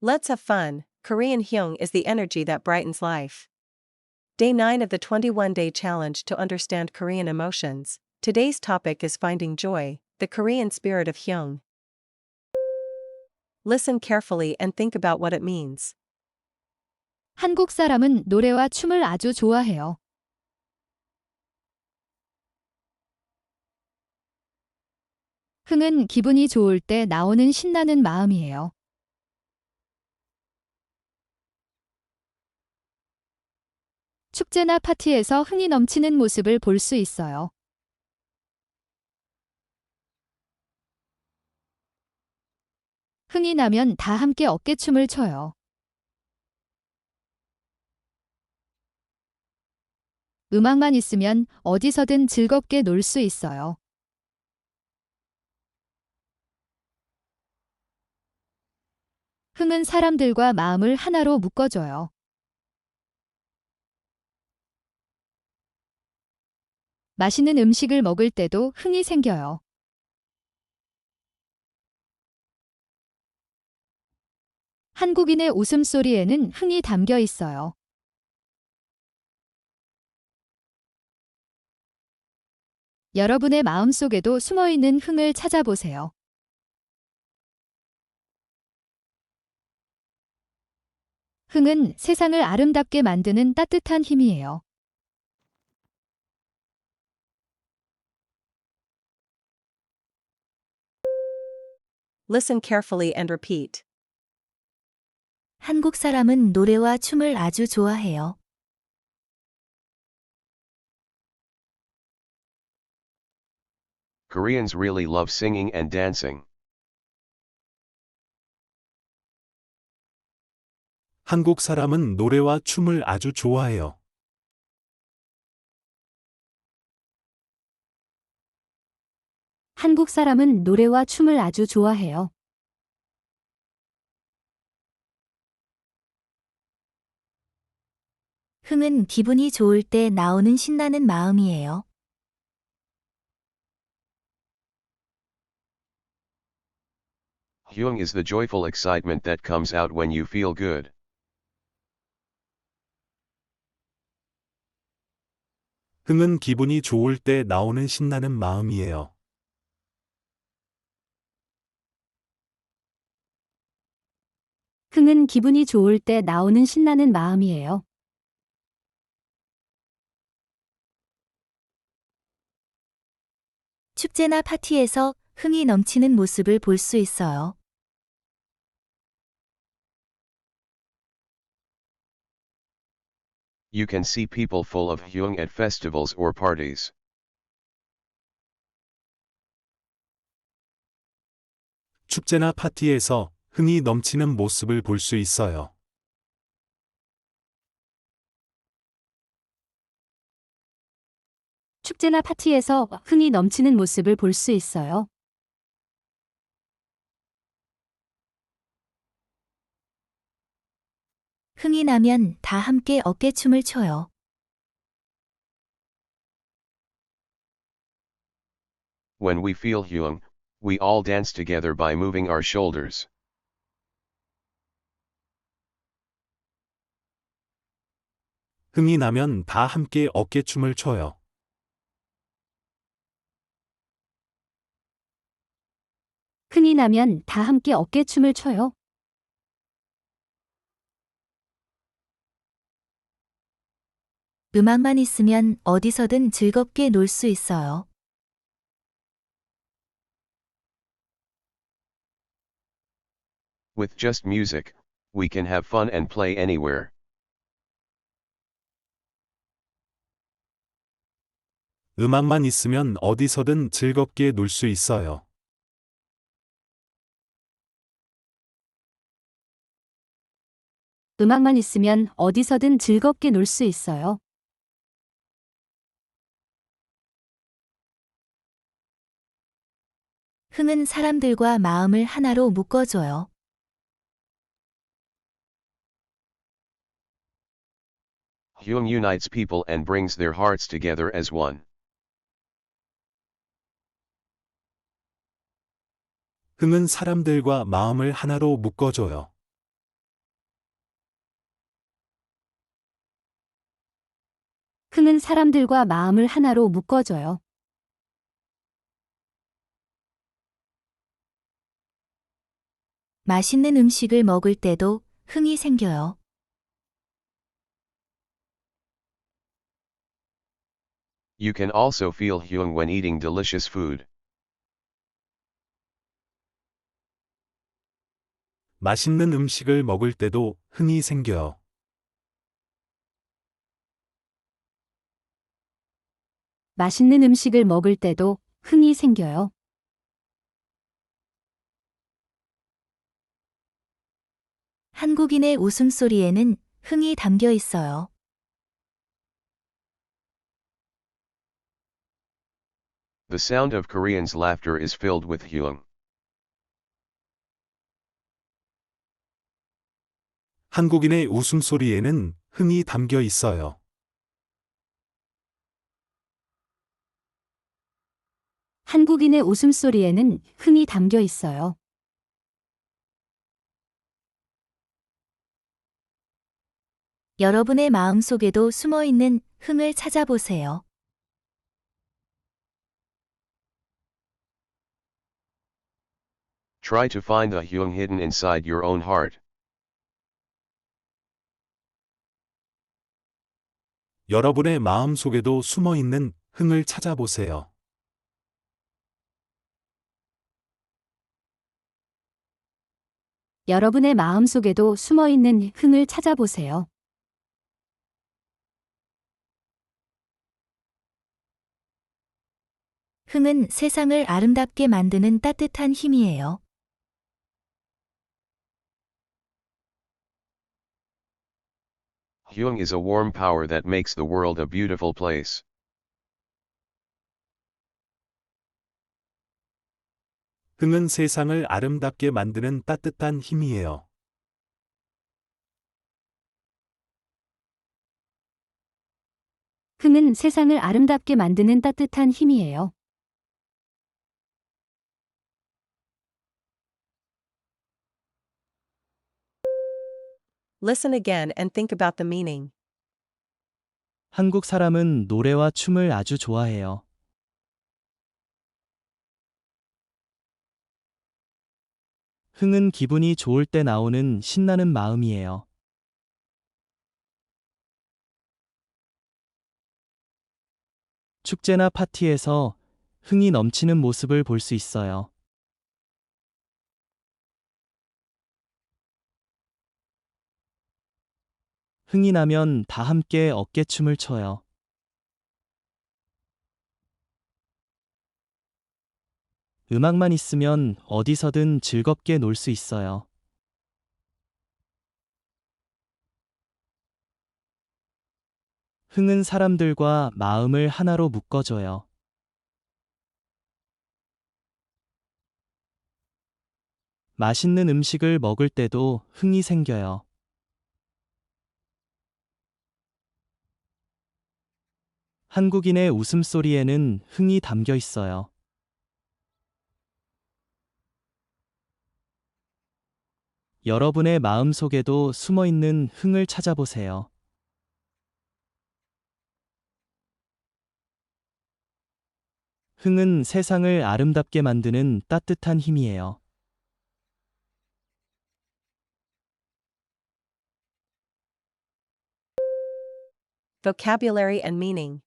Let's have fun. Korean Hyung is the energy that brightens life. Day 9 of the 21-day challenge to understand Korean emotions. Today's topic is finding joy, the Korean spirit of Hyung. Listen carefully and think about what it means. 한국 사람은 노래와 춤을 아주 좋아해요. 흥은 기분이 좋을 때 나오는 신나는 마음이에요. 축제나 파티에서 흥이 넘치는 모습을 볼 수 있어요. 흥이 나면 다 함께 어깨춤을 춰요. 음악만 있으면 어디서든 즐겁게 놀 수 있어요. 흥은 사람들과 마음을 하나로 묶어줘요. 맛있는 음식을 먹을 때도 흥이 생겨요. 한국인의 웃음소리에는 흥이 담겨 있어요. 여러분의 마음속에도 숨어있는 흥을 찾아보세요. 흥은 세상을 아름답게 만드는 따뜻한 힘이에요. Listen carefully and repeat. 한국 사람은 노래와 춤을 아주 좋아해요. Koreans really love singing and dancing. 한국 사람은 노래와 춤을 아주 좋아해요. 한국 사람은 노래와 춤을 아주 좋아해요. 흥은 기분이 좋을 때 나오는 신나는 마음이에요. Hyung is the joyful excitement that comes out when you feel good. 흥은 기분이 좋을 때 나오는 신나는 마음이에요. 흥은 기분이 좋을 때 나오는 신나는 마음이에요. 축제나 파티에서 흥이 넘치는 모습을 볼 수 있어요. You can see people full of hyung at festivals or parties. 축제나 파티에서 흥이 넘치는 모습을 볼 수 있어요. 축제나 파티에서 흥이 넘치는 모습을 볼 수 있어요. 흥이 나면 다 함께 어깨춤을 춰요. When we feel hyung, we all dance together by moving our shoulders. 흥이 나면 다 함께 어깨춤을 춰요. 흥이 나면 다 함께 어깨춤을 춰요. 음악만 있으면 어디서든 즐겁게 놀 수 있어요. With just music, we can have fun and play anywhere. 음악만 있으면 어디서든 즐겁게 놀 수 있어요. 음악만 있으면 어디서든 즐겁게 놀 수 있어요. 흥은 사람들과 마음을 하나로 묶어줘요. Hyung unites people and brings their hearts together as one. 흥은 사람들과 마음을 하나로 묶어줘요. 흥은 사람들과 마음을 하나로 묶어줘요. 맛있는 음식을 먹을 때도 흥이 생겨요. You can also feel hyung when eating delicious food. 맛있는 음식을 먹을 때도 흥이 생겨요. 맛있는 음식을 먹을 때도 흥이 생겨요. 한국인의 웃음소리에는 흥이 담겨 있어요. The sound of Koreans' laughter is filled with hyung. 한국인의 웃음소리에는 흥이 담겨 있어요. 한국인의 웃음소리에는 흥이 담겨 있어요. 여러분의 마음속에도 숨어 있는 흥을 찾아보세요. Try to find the hyung hidden inside your own heart. 여러분의 마음 속에도 숨어 있는 흥을 찾아보세요. 여러분의 마음속에도 숨어 있는 흥을 찾아보세요. 흥은 세상을 아름답게 만드는 따뜻한 힘이에요. Hyung is a warm power that makes the world a beautiful place. 흥은 세상을 아름답게 만드는 따뜻한 힘이에요. 흥은 세상을 아름답게 만드는 따뜻한 힘이에요. Listen again and think about the meaning. 한국 사람은 노래와 춤을 아주 좋아해요. 흥은 기분이 좋을 때 나오는 신나는 마음이에요. 축제나 파티에서 흥이 넘치는 모습을 볼 수 있어요. 흥이 나면 다 함께 어깨춤을 춰요. 음악만 있으면 어디서든 즐겁게 놀 수 있어요. 흥은 사람들과 마음을 하나로 묶어줘요. 맛있는 음식을 먹을 때도 흥이 생겨요. 한국인의 웃음소리에는 흥이 담겨 있어요. 여러분의 마음 속에도 숨어 있는 흥을 찾아보세요. 흥은 세상을 아름답게 만드는 따뜻한 힘이에요. Vocabulary and meaning.